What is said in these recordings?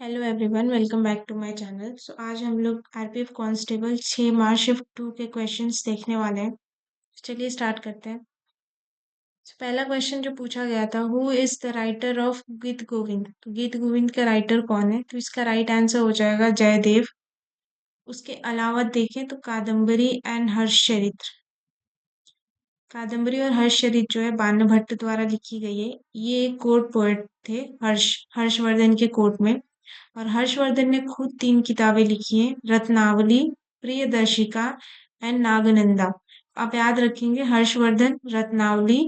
Hello everyone, welcome back to my channel. So आज हम लोग आरपीएफ कांस्टेबल 6 मार्च शिफ्ट 2 के क्वेश्चंस देखने वाले हैं। चलिए स्टार्ट करते हैं। पहला क्वेश्चन जो पूछा गया था, who is the writer of गीत गोविंद। तो गीत गोविंद का राइटर कौन है? तो इसका राइट आंसर हो जाएगा जयदेव। उसके अलावा देखें तो कादम्बरी एंड हर्षचरित्र। कादम्बरी और हर्षचरित्र जो है बाणभट्ट द्वारा लिखी गई है। ये कोर्ट पोएट थे हर्षवर्धन के कोर्ट में। और हर्षवर्धन ने खुद 3 किताबें लिखी हैं, रत्नावली, प्रियदर्शिका एंड नागनंदा। आप याद रखेंगे, हर्षवर्धन, रत्नावली,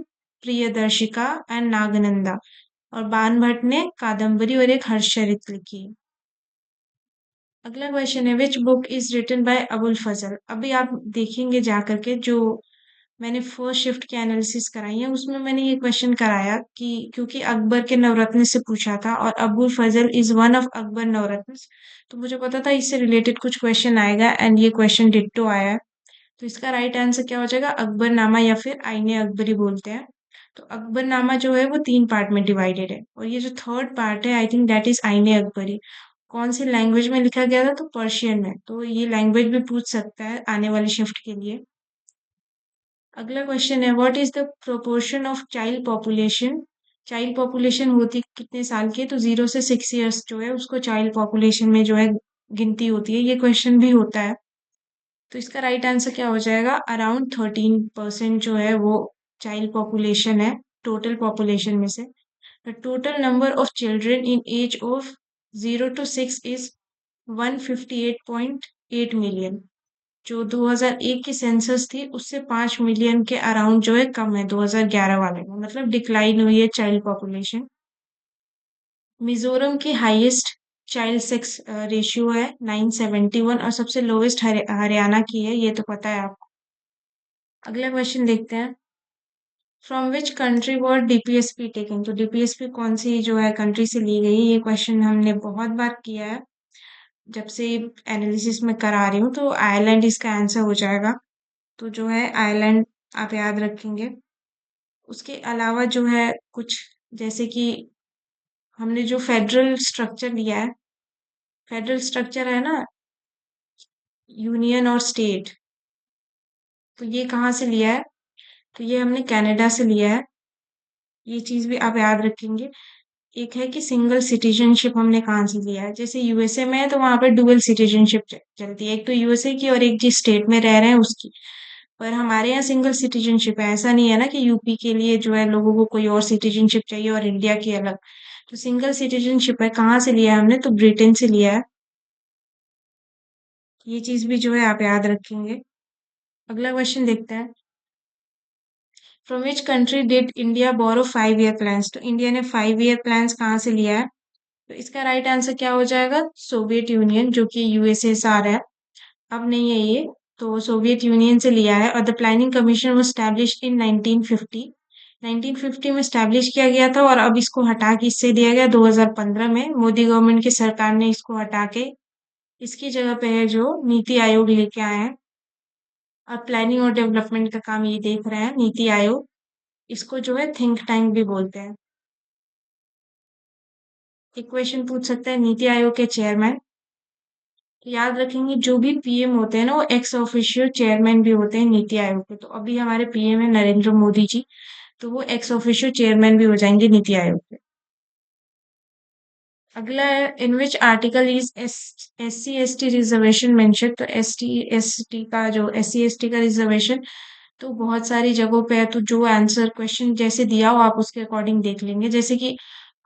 प्रियदर्शिका एंड नागनंदा। और बाणभट्ट ने कादम्बरी और एक हर्षचरित्र लिखी है। अगला क्वेश्चन है, which book is written by Abul Fazl. अभी आप देखेंगे जाकर के, जो मैंने फर्स्ट शिफ्ट की एनालिसिस कराई है उसमें मैंने ये क्वेश्चन कराया कि क्योंकि अकबर के नवरत्न से पूछा था और अबुल फजल इज वन ऑफ अकबर नवरत्न, तो मुझे पता था इससे रिलेटेड कुछ क्वेश्चन आएगा एंड ये क्वेश्चन डिट्टो आया है। तो इसका राइट आंसर क्या हो जाएगा? अकबरनामा या फिर आईने अकबरी बोलते हैं। तो अकबरनामा जो है वो 3 पार्ट में डिवाइडेड है और ये जो थर्ड पार्ट है आई थिंक दैट इज आईने अकबरी। कौन सी लैंग्वेज में लिखा गया था? तो पर्शियन में। तो ये लैंग्वेज भी पूछ सकता है आने वाली शिफ्ट के लिए। अगला क्वेश्चन है, what is the proportion of child population. Child population होती कितने साल की है? तो 0 से 6 ईयर्स जो है उसको चाइल्ड पॉपुलेशन में जो है गिनती होती है। ये क्वेश्चन भी होता है। तो इसका राइट आंसर क्या हो जाएगा? अराउंड 13% जो है वो चाइल्ड पॉपुलेशन है टोटल पॉपुलेशन में से। The total number of children in age of 0 to 6 is 158.8 million. जो 2001 की सेंसस थी उससे 5 मिलियन के अराउंड जो है कम है 2011 वाले में, मतलब डिक्लाइन हुई है चाइल्ड पॉपुलेशन। मिजोरम की हाईएस्ट चाइल्ड सेक्स रेशियो है 971 और सबसे लोवेस्ट हरियाणा की है, ये तो पता है आपको। अगला क्वेश्चन देखते हैं, from which country war DPSP taken. तो डीपीएसपी कौन सी जो है कंट्री से ली गई? ये क्वेश्चन हमने बहुत बार किया है जब से एनालिसिस में करा रही हूँ। तो आयरलैंड इसका आंसर हो जाएगा। तो जो है आयरलैंड आप याद रखेंगे। उसके अलावा जो है कुछ, जैसे कि हमने जो फेडरल स्ट्रक्चर लिया है, फेडरल स्ट्रक्चर है ना, यूनियन और स्टेट, तो ये कहाँ से लिया है? तो ये हमने कनाडा से लिया है। ये चीज भी आप याद रखेंगे। एक है कि सिंगल सिटीजनशिप हमने कहाँ से लिया है, जैसे यूएसए में है तो वहां पर डुअल सिटीजनशिप चलती है, एक तो यूएसए की और एक जिस स्टेट में रह रहे हैं उसकी। पर हमारे यहाँ सिंगल सिटीजनशिप है। ऐसा नहीं है ना कि यूपी के लिए जो है लोगों को कोई और सिटीजनशिप चाहिए और इंडिया की अलग। तो सिंगल सिटीजनशिप है। कहाँ से लिया है हमने? तो ब्रिटेन से लिया है। ये चीज भी जो है आप याद रखेंगे। अगला क्वेश्चन देखते हैं, from which country did India borrow 5 year plans. तो इंडिया ने 5 ईयर प्लान्स कहाँ से लिया है? तो इसका राइट आंसर क्या हो जाएगा? सोवियत यूनियन, जो कि यूएसएसआर है, अब नहीं है ये। तो सोवियत यूनियन से लिया है। और the planning commission was established in 1950। 1950 में स्टैब्लिश किया गया था और अब इसको हटा के इससे दिया गया 2015 में। मोदी गवर्नमेंट की सरकार ने इसको हटा के इसकी जगह पे है जो नीति आयोग लेके आए हैं। और प्लानिंग और डेवलपमेंट का काम ये देख रहे हैं नीति आयोग। इसको जो है थिंक टैंक भी बोलते हैं। एक क्वेश्चन पूछ सकता है, नीति आयोग के चेयरमैन, याद रखेंगे जो भी पीएम होते हैं ना वो एक्स ऑफिशियो चेयरमैन भी होते हैं नीति आयोग के। तो अभी हमारे पीएम है नरेंद्र मोदी जी, तो वो एक्स ऑफिशियो चेयरमैन भी हो जाएंगे नीति आयोग के। अगला है, in which article is S C S T reservation mention. तो एस टी का जो SC ST का रिजर्वेशन तो बहुत सारी जगहों पे है। तो जो आंसर क्वेश्चन जैसे दिया हो आप उसके अकॉर्डिंग देख लेंगे। जैसे कि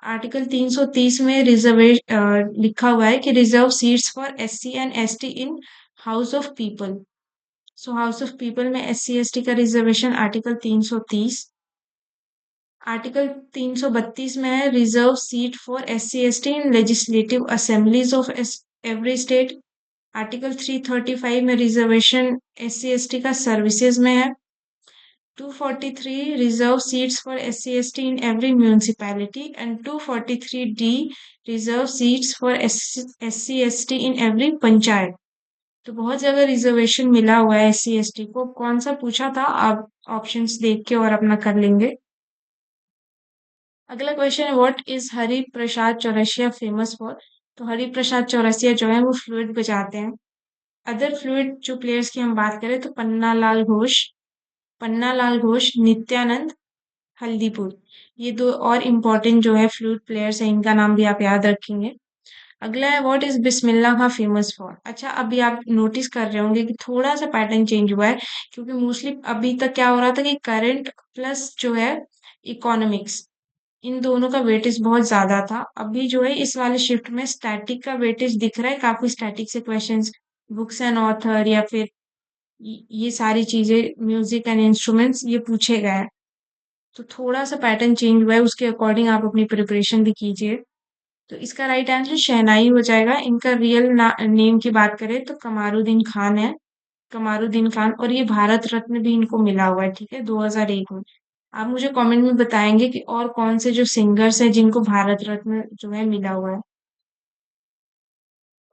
आर्टिकल 330 में रिजर्वेशन लिखा हुआ है कि reserve seats for SC and ST in house of people. So house of people में SC ST का रिजर्वेशन आर्टिकल 330। आर्टिकल 332 में है reserve seat for SC ST in legislative assemblies of every state. Article 335 में reservation SC ST का services में है। 243 reserve seats for SC ST in every municipality and 243D reserve seats for SC ST in every panchayat. तो बहुत जगह reservation मिला हुआ है SC ST को। कौन सा पूछा था आप ऑप्शंस देख के और अपना कर लेंगे। अगला क्वेश्चन है, what is Hari Prasad Chaurasia famous for. तो हरिप्रसाद चौरसिया जो है वो फ्लूट बजाते हैं। अदर फ्लूट जो प्लेयर्स की हम बात करें तो पन्नालाल घोष, नित्यानंद, हल्दीपुर, ये दो और इम्पोर्टेंट जो है फ्लूट प्लेयर्स हैं, इनका नाम भी आप याद रखेंगे। अगला है what is Bismillah Khan famous for. अच्छा, अभी आप नोटिस कर रहे होंगे कि थोड़ा सा पैटर्न चेंज हुआ है, क्योंकि मोस्टली अभी तक क्या हो रहा था कि करंट प्लस जो है इकोनॉमिक्स, इन दोनों का वेटेज बहुत ज्यादा था। अभी जो है इस वाले शिफ्ट में स्टैटिक का वेटेज दिख रहा है, काफी स्टैटिक से क्वेश्चंस, बुक्स एंड ऑथर या फिर ये सारी चीजें, म्यूजिक एंड इंस्ट्रूमेंट्स, ये पूछे गए हैं। तो थोड़ा सा पैटर्न चेंज हुआ है, उसके अकॉर्डिंग आप अपनी प्रिपरेशन भी कीजिए। तो इसका राइट आंसर शहनाई हो जाएगा। इनका रियल नेम की बात करें तो कमारुद्दीन खान है, कमारुद्दीन खान, और ये भारत रत्न भी इनको मिला हुआ है, ठीक है, 2001 में। आप मुझे कमेंट में बताएंगे कि और कौन से जो सिंगर्स हैं जिनको भारत रत्न जो है मिला हुआ है।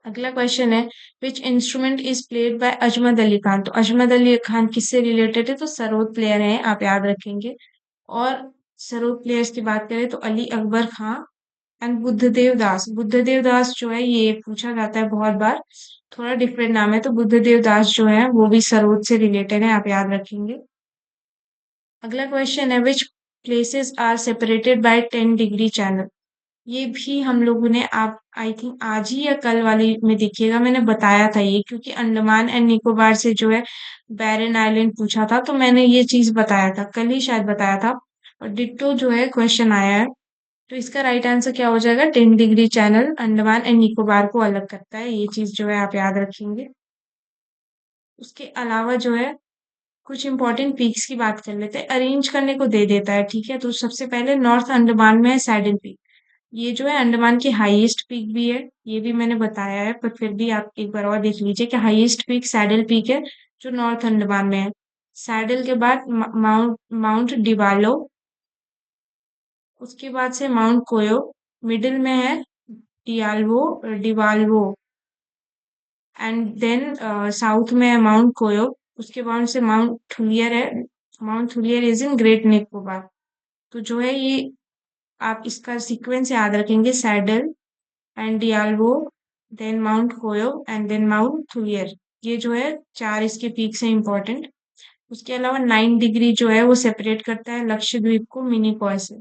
अगला क्वेश्चन है which instrument is played by Azmat Ali Khan. तो अजमत अली खान किससे रिलेटेड है, तो सरोद प्लेयर हैं, आप याद रखेंगे। और सरोद प्लेयर्स की बात करें तो अली अकबर खां एंड बुद्धदेव दास। बुद्धदेव दास जो है ये पूछा जाता है बहुत बार, थोड़ा डिफरेंट नाम है, तो बुद्धदेव दास जो है वो भी सरोद से रिलेटेड है, आप याद रखेंगे। अगला क्वेश्चन है which places are separated by 10 degree channel. ये भी हम लोगों ने, आप आई थिंक आज ही या कल वाली में देखिएगा, मैंने बताया था ये, क्योंकि अंडमान एंड निकोबार से जो है बैरन आइलैंड पूछा था, तो मैंने ये चीज बताया था, कल ही शायद बताया था, और डिट्टो जो है क्वेश्चन आया है। तो इसका राइट आंसर क्या हो जाएगा, 10 degree channel Andaman and Nicobar को अलग करता है, ये चीज जो है आप याद रखेंगे। उसके अलावा जो है कुछ इंपॉर्टेंट पीक्स की बात कर लेते हैं, अरेंज करने को दे देता है, ठीक है। तो सबसे पहले नॉर्थ अंडमान में है सैडल पीक, ये जो है अंडमान की हाईएस्ट पीक भी है, ये भी मैंने बताया है, पर फिर भी आप एक बार और देख लीजिए कि हाईएस्ट पीक सैडल पीक है जो नॉर्थ अंडमान में है। सैडल के बाद माउंट माउंट डिवालो, उसके बाद से माउंट कोयो, मिडिल में है डियाल्वो डिवाल्वो, एंड देन साउथ में है माउंट कोयो, उसके बाद से माउंट थुलियर है। Mount Thuillier is in great Nicobar. तो जो है ये आप इसका सीक्वेंस याद रखेंगे, Saddle and Diavolo, then Mount Koyob and then Mount Thuillier, ये जो है चार इसके पीक्स हैं इंपॉर्टेंट। उसके अलावा 9 डिग्री जो है वो सेपरेट करता है लक्षद्वीप को मिनिकॉय से।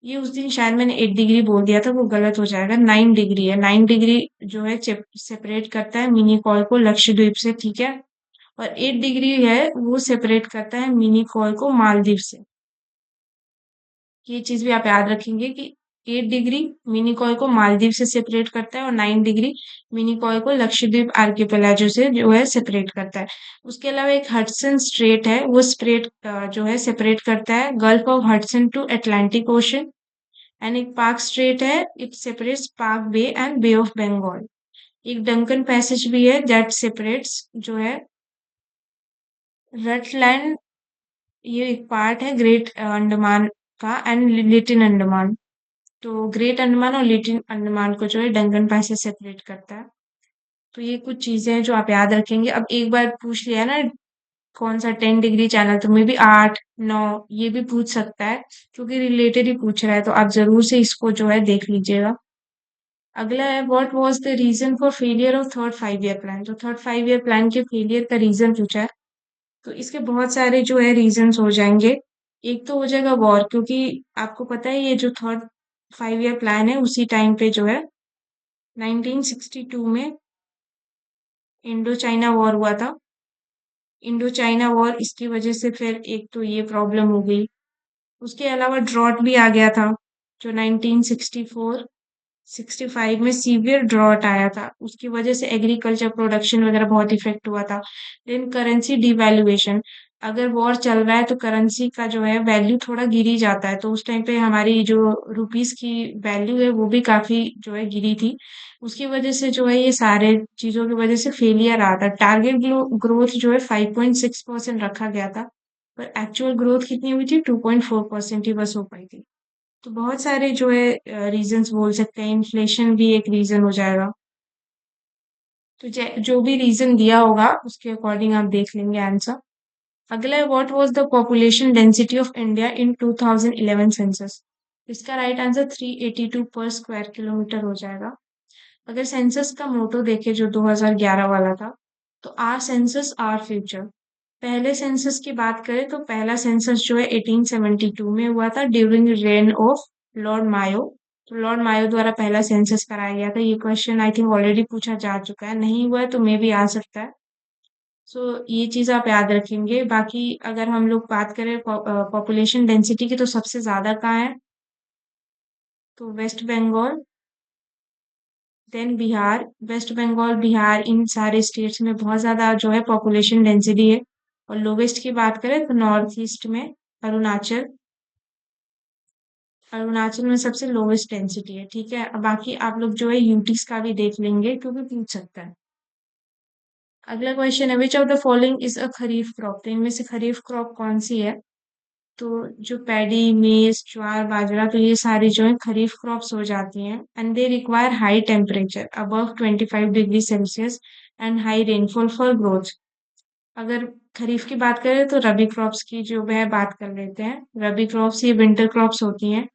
ये उस दिन शायद मैंने 8 डिग्री बोल दिया था, वो गलत हो जाएगा, 9 डिग्री है। 9 डिग्री जो है सेपरेट करता है मिनिकॉय को लक्षद्वीप से, ठीक है। और 8 डिग्री है वो सेपरेट करता है मिनिकॉय को मालदीव से। ये चीज भी आप याद रखेंगे कि 8 डिग्री मिनिकॉय को मालदीव से सेपरेट करता है, और 9 डिग्री मिनिकॉय को लक्षद्वीप आर्किपेलागो से जो है सेपरेट करता है। उसके अलावा एक हडसन स्ट्रेट है, वो स्ट्रेट जो है सेपरेट करता है Gulf of Hudson to Atlantic Ocean. And एक पार्क स्ट्रेट है, it separates Palk Bay and Bay of Bengal. एक डंकन पैसेज भी है दैट सेपरेट्स जो है रटलैंड, ये एक पार्ट है ग्रेट अंडमान का एंड लिटिल अंडमान। तो ग्रेट अंडमान और लिटिल अंडमान को जो है डंकन पैसेज सेपरेट करता है। तो ये कुछ चीजें हैं जो आप याद रखेंगे। अब एक बार पूछ लिया ना कौन सा 10 डिग्री चैनल, तो मे भी 8 9 ये भी पूछ सकता है, क्योंकि रिलेटेड ही पूछ रहा है, तो आप जरूर से इसको जो है देख लीजिएगा। अगला है what was the reason for failure of third 5 year plan. तो थर्ड 5 ईयर प्लान के फेलियर का रीजन पूछा है, तो इसके बहुत सारे जो है रीजंस हो जाएंगे। एक तो हो जाएगा वॉर, क्योंकि आपको पता है ये जो थर्ड 5 ईयर प्लान है उसी टाइम पे जो है 1962 में इंडो चाइना वॉर हुआ था। इंडो चाइना वॉर, इसकी वजह से फिर एक तो ये प्रॉब्लम हो गई। उसके अलावा ड्रॉट भी आ गया था, जो 1964 65 में सीवियर ड्रॉट आया था, उसकी वजह से एग्रीकल्चर प्रोडक्शन वगैरह बहुत इफेक्ट हुआ था। देन करेंसी डिवैल्यूएशन, अगर वॉर चल रहा है तो करेंसी का जो है वैल्यू थोड़ा गिर ही जाता है, तो उस टाइम पे हमारी जो रुपीस की वैल्यू है वो भी काफी जो है गिरी थी। उसकी वजह से जो है ये सारे चीजों की वजह से फेलियर रहा था। टारगेट ग्रोथ जो है 5.6% रखा गया था, पर एक्चुअल ग्रोथ कितनी हुई थी, 2.4% ही बस हो पाई थी। तो बहुत सारे जो है रीजंस बोल सकते हैं, इन्फ्लेशन भी एक रीजन हो जाएगा। तो जो भी रीजन दिया होगा उसके अकॉर्डिंग आप देख लेंगे आंसर। अगला है what was the population density of India in 2011 census. इसका राइट आंसर 382 पर स्क्वायर किलोमीटर हो जाएगा। अगर सेंसस का मोटो देखे जो 2011 वाला था, तो आर सेंसस आर फ्यूचर। पहले सेंसस की बात करें तो पहला सेंसस जो है 1872 में हुआ था ड्यूरिंग रेन ऑफ लॉर्ड मायो। तो लॉर्ड मायो द्वारा पहला सेंसस कराया गया था। ये क्वेश्चन आई थिंक ऑलरेडी पूछा जा चुका है, नहीं हुआ है तो मे भी आ सकता है। सो ये चीज आप याद रखेंगे। बाकी अगर हम लोग बात करें पॉपुलेशन डेंसिटी की, तो सबसे ज्यादा कहाँ है? तो वेस्ट बंगाल, देन बिहार। वेस्ट बंगाल, बिहार, इन सारे स्टेट्स में बहुत ज्यादा जो है पॉपुलेशन डेंसिटी है। और लोवेस्ट की बात करें तो नॉर्थ ईस्ट में अरुणाचल। अरुणाचल में सबसे लोवेस्ट डेंसिटी है, ठीक है। अब बाकी आप लोग जो है यूटीज का भी देख लेंगे क्योंकि पूछ सकता है। अगला क्वेश्चन है, which of the following is a kharif crop? तो इनमें से खरीफ क्रॉप कौन सी है? तो जो पैडी, मेज, ज्वार, बाजरा, तो ये सारी जो है खरीफ क्रॉप्स हो जाती हैं। And they require high temperature above 25 degree Celsius and high rainfall for growth. अगर खरीफ की बात करें तो रबी क्रॉप्स की जो है बात कर लेते हैं। रबी क्रॉप्स ये विंटर क्रॉप्स होती हैं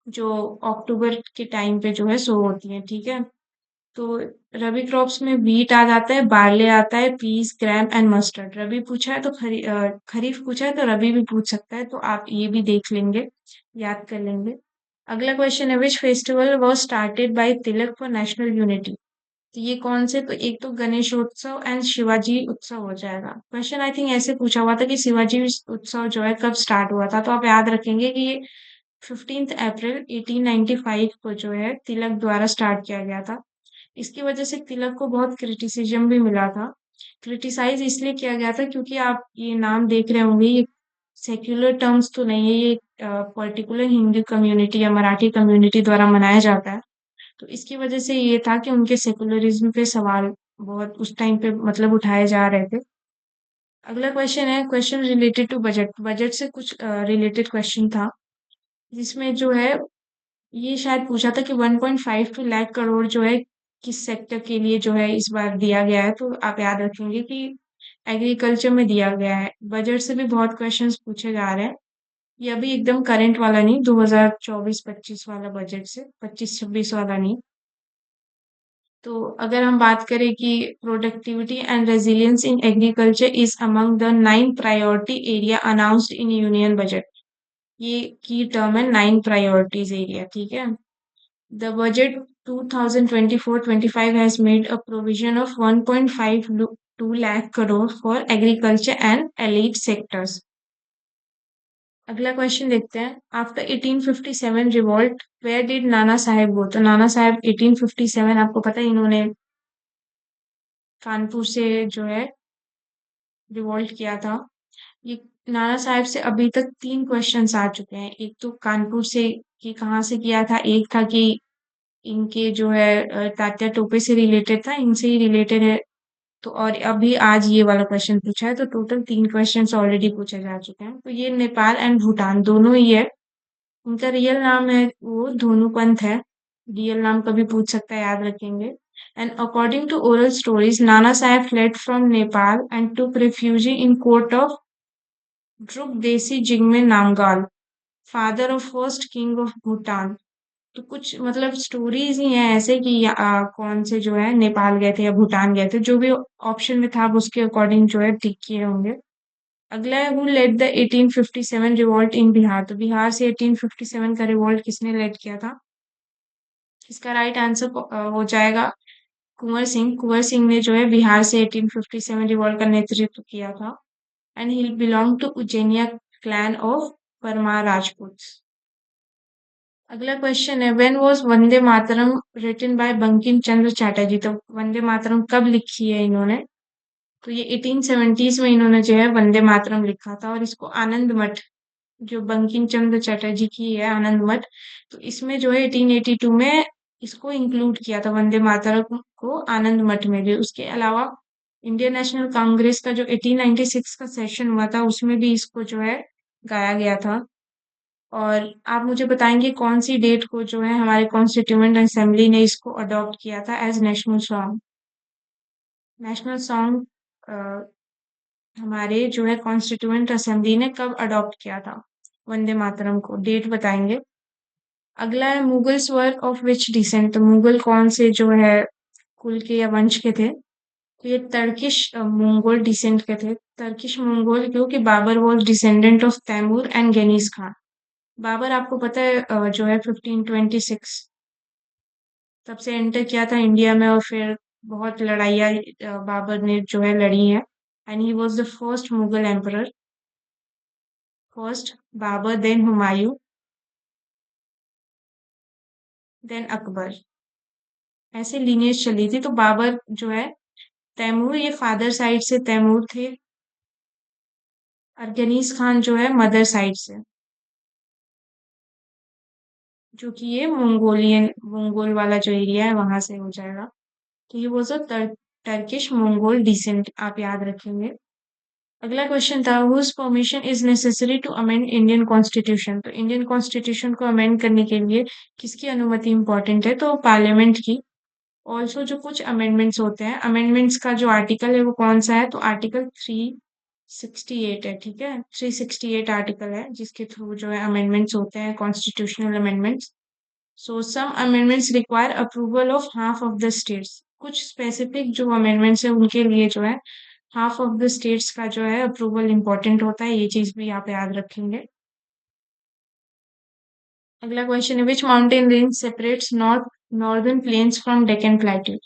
जो अक्टूबर के टाइम पे जो है सो होती हैं, ठीक है। तो रबी क्रॉप्स में वीट आ जाता है, बार्ले आता है, पीस, ग्राम एंड मस्टर्ड। रबी पूछा है तो खरीफ पूछा है तो रबी भी पूछ सकता है, तो आप ये भी देख लेंगे, याद कर लेंगे। अगला क्वेश्चन है, which festival was started by Tilak for national unity? तो ये कौन से? तो एक तो गणेशोत्सव एंड शिवाजी उत्सव हो जाएगा। क्वेश्चन आई थिंक ऐसे पूछा हुआ था कि शिवाजी उत्सव जो है कब स्टार्ट हुआ था, तो आप याद रखेंगे कि ये 15 अप्रैल 1895 को जो है तिलक द्वारा स्टार्ट किया गया था। इसकी वजह से तिलक को बहुत क्रिटिसिज्म भी मिला था। क्रिटिसाइज इसलिए किया गया था क्योंकि आप ये नाम देख रहे होंगे, ये सेक्युलर टर्म्स तो नहीं है, ये पर्टिकुलर हिंदू कम्युनिटी या मराठी कम्युनिटी द्वारा मनाया जाता है। तो इसकी वजह से ये था कि उनके सेकुलरिज्म पे सवाल बहुत उस टाइम पे मतलब उठाए जा रहे थे। अगला क्वेश्चन है, question related to budget. Budget से कुछ रिलेटेड क्वेश्चन था जिसमें जो है ये शायद पूछा था कि 1.52 लाख करोड़ जो है किस सेक्टर के लिए जो है इस बार दिया गया है। तो आप याद रखेंगे कि एग्रीकल्चर में दिया गया है। बजट से भी बहुत क्वेश्चंस पूछे जा रहे हैं। ये अभी एकदम करंट वाला नहीं, 2024-25 वाला बजट से, 25-26 वाला नहीं। तो अगर हम बात करें कि productivity and resilience in agriculture is among the 9 priority area announced in union budget. ये की टर्म है, 9 प्रायोरिटीज एरिया, ठीक है। The budget 2024-25 has made a provision of 1.52 lakh crore for agriculture and allied sectors. अगला question देखते हैं, after 1857 revolt where did Nana Saheb गो? तो नाना साहेब 1857, आपको पता है इन्होंने कानपुर से जो है रिवॉल्ट किया था। ये नाना साहब से अभी तक 3 क्वेश्चंस आ चुके हैं। एक तो कानपुर से कि कहाँ से किया था, एक था कि इनके जो है तात्या टोपे से रिलेटेड था, इनसे ही रिलेटेड है। तो और अभी आज ये वाला क्वेश्चन पूछा है, तो टोटल 3 क्वेश्चंस ऑलरेडी पूछे जा चुके हैं। तो ये नेपाल एंड भूटान दोनों ही है। उनका रियल नाम है वो धोनुपंत है। रियल नाम कभी पूछ सकता है, याद रखेंगे। And according to oral stories Nana Saheb fled from Nepal and took refuge in court of Druk Desi Jigme Namgyal, father of first king of Bhutan. तो कुछ मतलब स्टोरीज ही हैं ऐसे कि कौन से जो है नेपाल गए थे या भूटान गए थे, जो भी ऑप्शन में था आप उसके अकॉर्डिंग जो है टिक किए होंगे। अगला है, who led the 1857 revolt in Bihar? तो बिहार से 1857 का रिवॉल्ट किसने लेड किया था? इसका राइट आंसर हो जाएगा कुंवर सिंह। कुंवर सिंह ने जो है बिहार से 1857 रिवॉल्ट का नेतृत्व किया था। And he belong to Ujjainiya clan of Parmar Rajput. अगला क्वेश्चन है, when was Vande Mataram written by Bankim Chandra Chatterjee? तो वंदे मातरम कब लिखी है इन्होंने? तो ये 1870s में इन्होंने जो है वंदे मातरम लिखा था। और इसको आनंद मठ, जो बंकिम चंद्र चटर्जी की है आनंद मठ, तो इसमें जो है 1882 में इसको इंक्लूड किया था वंदे मातरम को आनंद मठ में भी। उसके अलावा इंडियन नेशनल कांग्रेस का जो 1896 का सेशन हुआ था उसमें भी इसको जो है गाया गया था। और आप मुझे बताएंगे कौन सी डेट को जो है हमारे कॉन्स्टिट्यूएंट असेंबली ने इसको अडॉप्ट किया था as national song? National song हमारे जो है कॉन्स्टिट्यूएंट असेंबली ने कब अडॉप्ट किया था वंदे मातरम को? डेट बताएंगे। अगला है Mughals were of which descent, तो मुगल कौन से जो है कुल के या वंश के थे? तो ये टर्किश मंगोल डिसेंट के थे। टर्किश मंगोल क्योंकि Babur was descendant of Timur and Genghis Khan. Babur आपको पता है जो है 1526 तब से एंटर किया था इंडिया में, और फिर बहुत लड़ाइयाँ बाबर ने जो है लड़ी है। And he was the first Mughal emperor. First Babur, then Humayun, then Akbar. ऐसे लीनियज चली थी। तो बाबर जो है तैमूर, ये फादर साइड से तैमूर थे, और गनीज खान जो है मदर साइड से, जो कि ये मंगोलियन मंगोल वाला जो एरिया है वहां से हो जाएगा। तो ये वो टर्किश मंगोल डिसेंट आप याद रखेंगे। अगला क्वेश्चन था whose permission is necessary to amend Indian constitution, तो इंडियन कॉन्स्टिट्यूशन को अमेंड करने के लिए किसकी अनुमति इंपॉर्टेंट है? तो पार्लियामेंट की। ऑल्सो जो कुछ अमेंडमेंट्स होते हैं, अमेंडमेंट्स का जो आर्टिकल है वो कौन सा है? तो आर्टिकल 368 है। ठीक है, 368 आर्टिकल है जिसके थ्रू जो है अमेंडमेंट्स होते हैं, constitutional amendments. So some amendments require approval of half of the states, कुछ स्पेसिफिक जो अमेंडमेंट्स है उनके लिए जो है हाफ ऑफ द स्टेट्स का जो है अप्रूवल इंपॉर्टेंट होता है। ये चीज भी आप याद रखेंगे। अगला क्वेश्चन है which mountain range separates northern plains from Deccan plateau,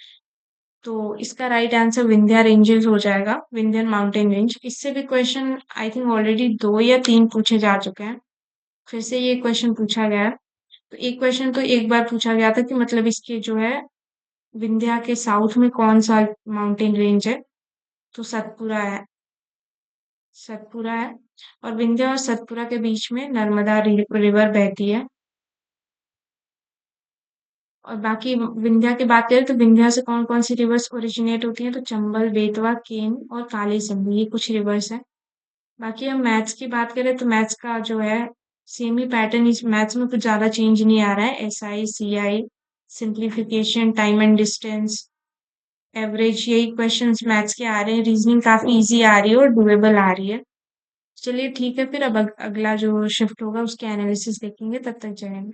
तो इसका राइट आंसर विंध्या रेंजेस हो जाएगा, विंध्यन माउंटेन रेंज। इससे भी क्वेश्चन आई थिंक ऑलरेडी 2 या 3 पूछे जा चुके हैं, फिर से ये क्वेश्चन पूछा गया है। तो एक क्वेश्चन तो एक बार पूछा गया था कि मतलब इसके जो है विंध्या के साउथ में कौन सा माउंटेन रेंज है? तो सतपुरा है। सतपुरा है। और विंध्या और सतपुरा के बीच में नर्मदा रिवर बहती है। और बाकी विंध्या की बात करें तो विंध्या से कौन कौन सी रिवर्स ओरिजिनेट होती हैं? तो चंबल, बेतवा, केन और काली सिंधु, ये कुछ रिवर्स हैं। बाकी हम मैथ्स की बात करें तो मैथ्स का जो है सेम ही पैटर्न, इस मैथ्स में कुछ ज्यादा चेंज नहीं आ रहा है। SI CI, simplification, time and distance, average, यही क्वेश्चंस मैथ्स के आ रहे हैं। रीजनिंग काफी इजी आ रही है और डुएबल आ रही है। चलिए ठीक है, फिर अब अगला जो शिफ्ट होगा उसके एनालिसिस देखेंगे। तब तक जय हिंद।